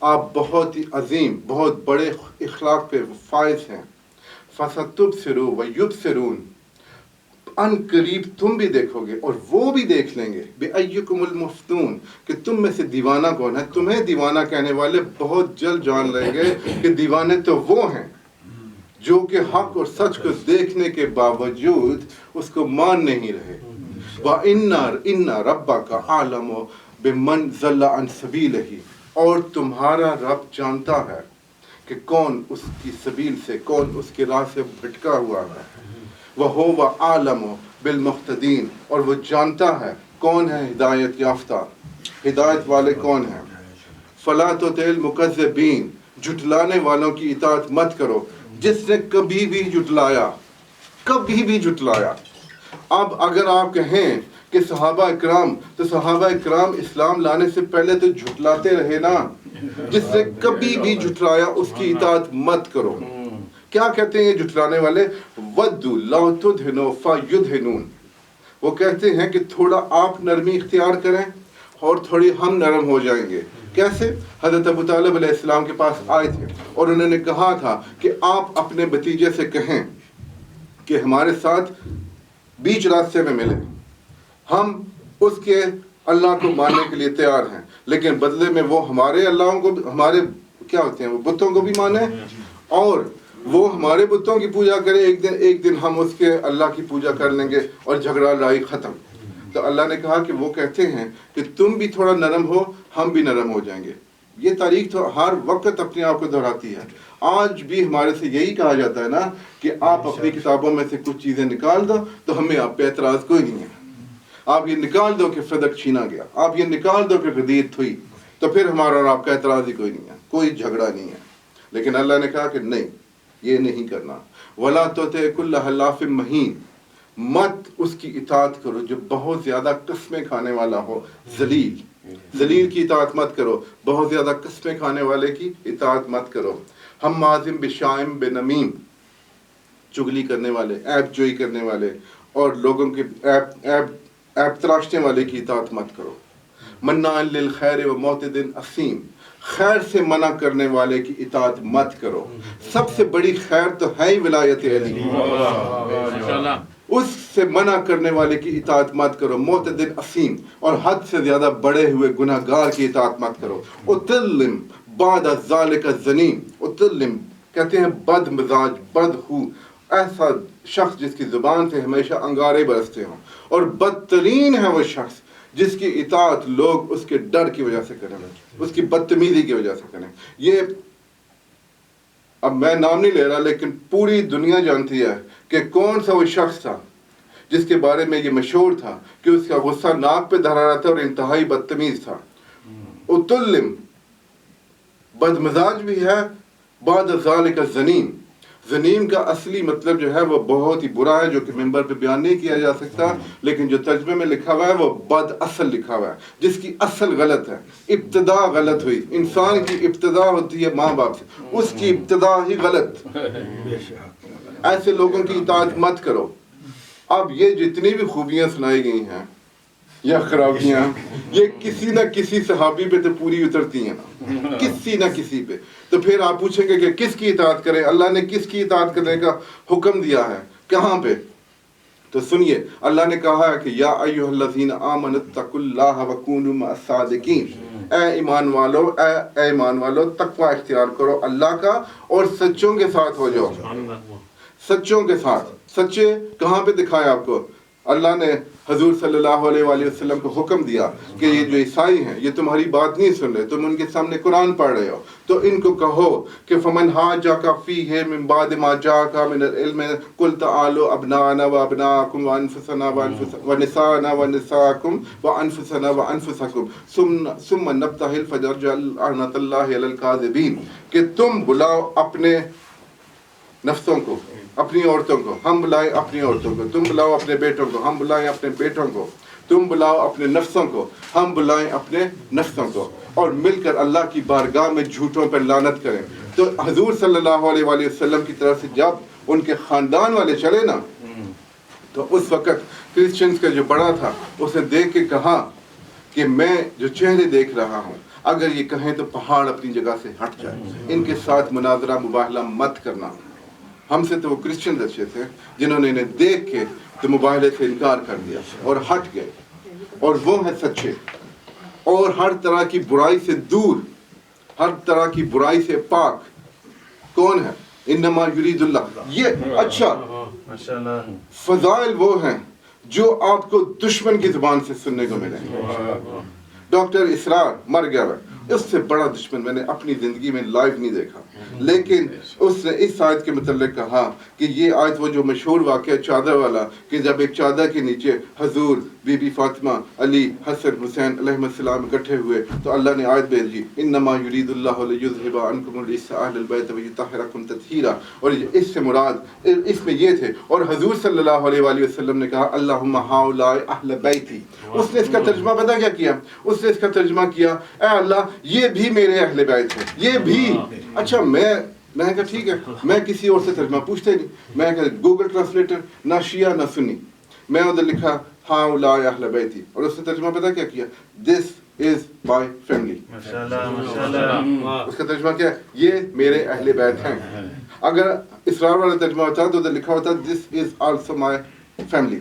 آپ بہت ہی عظیم، بہت بڑے اخلاق پہ فائز ہیں. فَسَتُبْصِرُوا وَيُبْصِرُونَ، ان قریب تم بھی دیکھو گے اور وہ بھی دیکھ لیں گے. بِأَيُّكُمُ الْمَفْتُونُ، کہ تم میں سے دیوانہ کون ہے. تمہیں دیوانہ کہنے والے بہت جلد جان لیں گے کہ دیوانے تو وہ ہیں جو کہ حق اور سچ کو دیکھنے کے باوجود اس کو مان نہیں رہے. وَإِنَّ رَبَّكَ أَعْلَمُ بِمَنْ ضَلَّ عَنْ سَبِيلِهِ، اور تمہارا رب جانتا ہے کہ کون اس کی سبیل سے، کون اس کی راہ سے بھٹکا ہوا ہے. وَهُوَ أَعْلَمُ بِالْمُهْتَدِينَ، اور وہ جانتا ہے کون ہے ہدایت یافتہ، ہدایت والے کون ہیں. فَلَا تُطِعِ الْمُكَذِّبِينَ، جھٹلانے والوں کی اطاعت مت کرو. جس نے کبھی بھی جھٹلایا. اب اگر آپ کہیں کہ صحابہ اکرام، تو صحابہ اکرام اسلام لانے سے پہلے تو جھٹلاتے رہے نا. جس نے کبھی بھی جھٹلایا اس کی اطاعت مت کرو. کیا کہتے ہیں یہ جھٹلانے والے؟ وَدُّوا لَوْ تُدْهِنُوا فَيُدْهِنُونَ، وہ کہتے ہیں کہ تھوڑا آپ نرمی اختیار کریں اور تھوڑی ہم نرم ہو جائیں گے. کیسے؟ حضرت ابو طالب علیہ السلام کے پاس آئے تھے اور انہوں نے کہا تھا کہ آپ اپنے بھتیجے سے کہیں کہ ہمارے ساتھ بیچ راستے میں ملے، ہم اس کے اللہ کو ماننے کے لیے تیار ہیں، لیکن بدلے میں وہ ہمارے اللہوں کو، ہمارے کیا ہوتے ہیں وہ بتوں کو بھی مانے اور وہ ہمارے بتوں کی پوجا کرے. ایک دن ہم اس کے اللہ کی پوجا کر لیں گے اور جھگڑا لڑائی ختم. تو اللہ نے کہا کہ وہ کہتے ہیں کہ تم بھی تھوڑا نرم ہو، ہم بھی نرم ہو جائیں گے. یہ تاریخ تو ہر وقت اپنے آپ کو دہراتی ہے. آج بھی ہمارے سے یہی کہا جاتا ہے نا کہ آپ اپنی کتابوں میں سے کچھ چیزیں نکال دو تو ہمیں آپ پہ اعتراض کوئی نہیں ہے. آپ یہ نکال دو کہ فدق چھینا گیا، آپ یہ نکال دو کہ غدیر ہوئی، تو پھر ہمارا اور آپ کا اعتراض ہی کوئی نہیں ہے، کوئی جھگڑا نہیں ہے. لیکن اللہ نے کہا کہ نہیں، یہ نہیں کرنا. وَلَا تُطِعْ كُلَّ حَلَّافٍ مَّهِينٍ، مت اس کی اطاعت کرو جو بہت زیادہ قسمیں کھانے والا ہو. ذلیل کی اطاعت مت کرو، بہت زیادہ قسمیں کھانے والے کی اطاعت مت کرو. حمازٍ بِشَاءٍ بِنَمِيمٍ، چگلی کرنے والے، عیب جوئی کرنے والے اور لوگوں کے عیب تراشنے والے کی اطاعت مت کرو. مناع للخیر ومعتد اثیم، خیر سے منع کرنے والے کی اطاعت مت کرو. سب سے بڑی خیر تو ہے ہی ولایت علی، اس سے منع کرنے والے کی اطاعت مت کرو. معتد اثیم، اور حد سے زیادہ بڑے ہوئے گناہ گار کی اطاعت مت کرو. اتلم بعد ذالک الزنیم، اتلم کہتے ہیں بد مزاج، بدخو، ایسا شخص جس کی زبان سے ہمیشہ انگارے برستے ہوں. اور بدترین ہے وہ شخص جس کی اطاعت لوگ اس کے ڈر کی وجہ سے کریں، اس کی بدتمیزی کی وجہ سے کریں. یہ اب میں نام نہیں لے رہا لیکن پوری دنیا جانتی ہے کہ کون سا وہ شخص تھا جس کے بارے میں یہ مشہور تھا کہ اس کا غصہ ناک پہ دھرا رہا تھا اور انتہائی بدتمیز تھا. اتلم، بد مزاج بھی ہے. بعد ذالک الزنیم، زنیم کا اصلی مطلب جو ہے وہ بہت ہی برا ہے، جو کہ ممبر پہ بیان نہیں کیا جا سکتا، لیکن جو ترجمے میں لکھا ہوا ہے وہ بد اصل لکھا ہوا ہے، جس کی اصل غلط ہے. ابتدا غلط ہوئی. انسان کی ابتدا ہوتی ہے ماں باپ سے، اس کی ابتدا ہی غلط. ایسے لوگوں کی اطاعت مت کرو. اب یہ جتنی بھی خوبیاں سنائی گئی ہیں یا خرابیاں، یہ کسی نہ کسی صحابی پہ تو پوری اترتی ہیں نا، کسی نہ کسی پہ. تو پھر آپ پوچھیں گے کہ کس کی اطاعت کریں؟ اللہ نے کس کی اطاعت کرنے کا حکم دیا ہے، کہاں پہ؟ تو سنیے، اللہ نے کہا ہے کہ یا ایھا الذین آمنوا اتقوا اللہ وکونوا مع الصادقین، اے ایمان والو تقوی اختیار کرو اللہ کا اور سچوں کے ساتھ ہو جاؤ. سچوں کے ساتھ. سچے کہاں پہ دکھایا آپ کو؟ اللہ نے حضور صلی اللہ علیہ وآلہ وسلم کو حکم دیا کہ یہ جو عیسائی ہیں یہ تمہاری بات نہیں سن رہے، تم ان کے سامنے قرآن پڑھ رہے ہو، تو ان کو کہو کہ فمن حاجک فیہ من بعد ما جاءک من العلم قل تعالوا ابناؤنا وابناؤکم وانفسنا ونساءنا ونساءکم وانفسنا وانفسکم ثم نبتہل فنرجع لعنۃ اللہ علی الکاذبین، کہ تم بلاؤ اپنے نفسوں کو، اپنی عورتوں کو، ہم بلائیں اپنی عورتوں کو، تم بلاؤ اپنے بیٹوں کو، ہم بلائیں اپنے بیٹوں کو، تم بلاؤ اپنے نفسوں کو، ہم بلائیں اپنے نفسوں کو، اور مل کر اللہ کی بارگاہ میں جھوٹوں پر لعنت کریں. تو حضور صلی اللہ علیہ وآلہ وسلم کی طرف سے جب ان کے خاندان والے چلے نا، تو اس وقت کرسچنز کا جو بڑا تھا اس نے دیکھ کے کہا کہ میں جو چہرے دیکھ رہا ہوں اگر یہ کہیں تو پہاڑ اپنی جگہ سے ہٹ جائے. ان کے ساتھ مناظرہ مباہلہ مت کرنا. ہم سے تو وہ کرسچن اچھے تھے جنہوں نے انہیں دیکھ کے تو مباہلے سے انکار کر دیا اور ہٹ گئے, اور وہ ہیں سچے اور ہر طرح کی برائی سے دور, ہر طرح کی برائی سے پاک. کون ہے؟ انما یرید اللہ. یہ اچھا فضائل وہ ہیں جو آپ کو دشمن کی زبان سے سننے کو ملے. ڈاکٹر اسرار مر گیا ہے, اس سے بڑا دشمن میں نے اپنی زندگی میں لائیو نہیں دیکھا, لیکن اس نے اس آیت کے متعلق کہا کہ یہ آیت وہ جو مشہور واقعہ چادر والا, کہ جب ایک چادر کے نیچے حضور, بی بی فاطمہ, علی, حسن, حسین علیہ السلام اکٹھے ہوئے تو اللہ نے آیت بھیجی انما یرید اللہ لیذھب عنکم الرجس اہل البیت ویطہرکم تطہیرا. اور اس سے مراد اس میں یہ تھے, اور حضور صلی اللہ علیہ وآلہ وسلم نے کہا اللہم ہؤلاء اہل بیتی. اس نے اس کا ترجمہ پتہ کیا کیا؟ اس نے اس کا ترجمہ کیا اے اللہ یہ بھی میرے اہل بیت ہیں, یہ بھی. اچھا میں نے کہا ٹھیک ہے, میں کسی اور سے ترجمہ پوچھتے نہیں, میں کہا گوگل ٹرانسلیٹر نہ شیعہ نہ سنی, میں ادھر لکھا ہؤلاء اہل بیتی, اور اس نے ترجمہ پتہ کیا کیا؟ دس از مائی فیملی. اس کا ترجمہ کیا ہے؟ یہ میرے اہل بیت ہیں. اگر اسرار والا ترجمہ ہوتا تو ادھر لکھا ہوتا دس از آلسو مائی فیملی.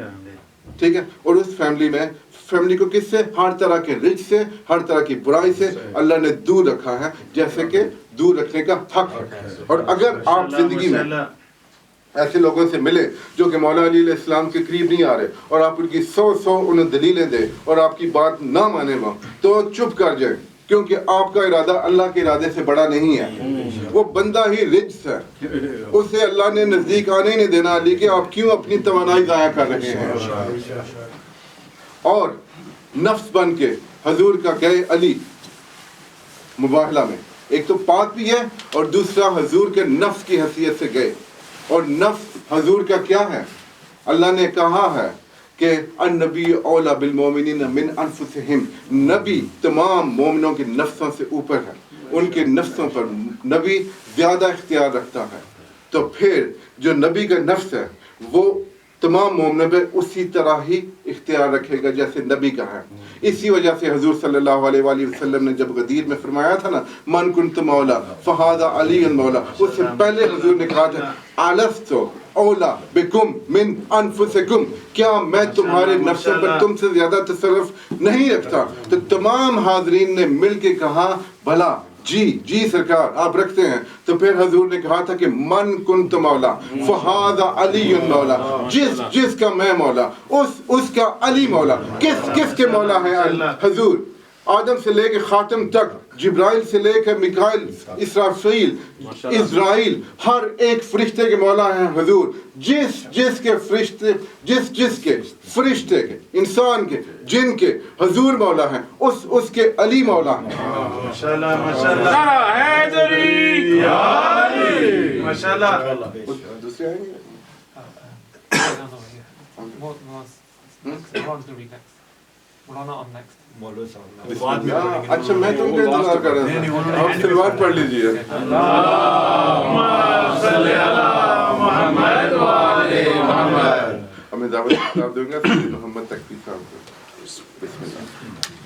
ٹھیک ہے, اور اس فیملی میں فیملی کو کس سے؟ ہر طرح کے رچ سے, ہر طرح کی برائی سے اللہ نے دور رکھا ہے, جیسے کہ دور رکھنے کا حق ہے. اور اگر آپ زندگی میں ایسے لوگوں سے ملے جو کہ مولا علی علیہ السلام کے قریب نہیں آ رہے, اور آپ ان کی 100 انہیں دلیلیں دیں اور آپ کی بات نہ مانے وہ, تو چپ کر جائیں, کیونکہ آپ کا ارادہ اللہ کے ارادے سے بڑا نہیں ہے. وہ بندہ ہی رجس ہے, اسے اللہ نے نزدیک آنے ہی نہیں دینا علی کہ آپ کیوں اپنی توانائی ضائع کر رہے ہیں. اور نفس بن کے حضور کا گئے علی مباہلہ میں, ایک تو پاک بھی ہے اور دوسرا حضور کے نفس کی حیثیت سے گئے. اور نفس حضور کا کیا ہے؟ اللہ نے کہا ہے کہ النبی اولی بالمومنین من انفسہم, نبی تمام مومنوں کے نفسوں سے اوپر ہے, ان کے نفسوں پر نبی زیادہ اختیار رکھتا ہے. تو پھر جو نبی کا نفس ہے وہ تمام مومنوں پہ اسی طرح ہی اختیار رکھے گا جیسے نبی کا ہے. اسی وجہ سے حضور صلی اللہ علیہ وآلہ وسلم نے جب غدیر میں فرمایا تھا نا من کنت مولا فہذا علی مولا, اس سے پہلے حضور نے کہا تھا الست اولا بکم من انفسکم, کیا میں تمہارے نفسوں پر تم سے زیادہ تصرف نہیں رکھتا؟ تو تمام حاضرین نے مل کے کہا بھلا جی سرکار آپ رکھتے ہیں. تو پھر حضور نے کہا تھا کہ من کنت مولا فہذا علی مولا, جس کا میں مولا اس کا علی مولا. کس کے مولا ہے حضور؟ آدم سے لے کے خاتم تک, جبرائیل سے لے کے میکائیل, اسرافیل, اسرائیل, ہر ایک فرشتے کے مولا ہیں حضور. جس کے فرشتے فرشتے کے, انسان کے, جن کے حضور مولا ہیں, اس کے علی مولا ہیں. دوسرے آئیں گے اچھا میں تم کا انتظار کر رہا تھا, آپ سلوات پڑھ لیجیے. ہمیں دعوت دوں گا محمد تقوی صاحب کو. بسم اللہ.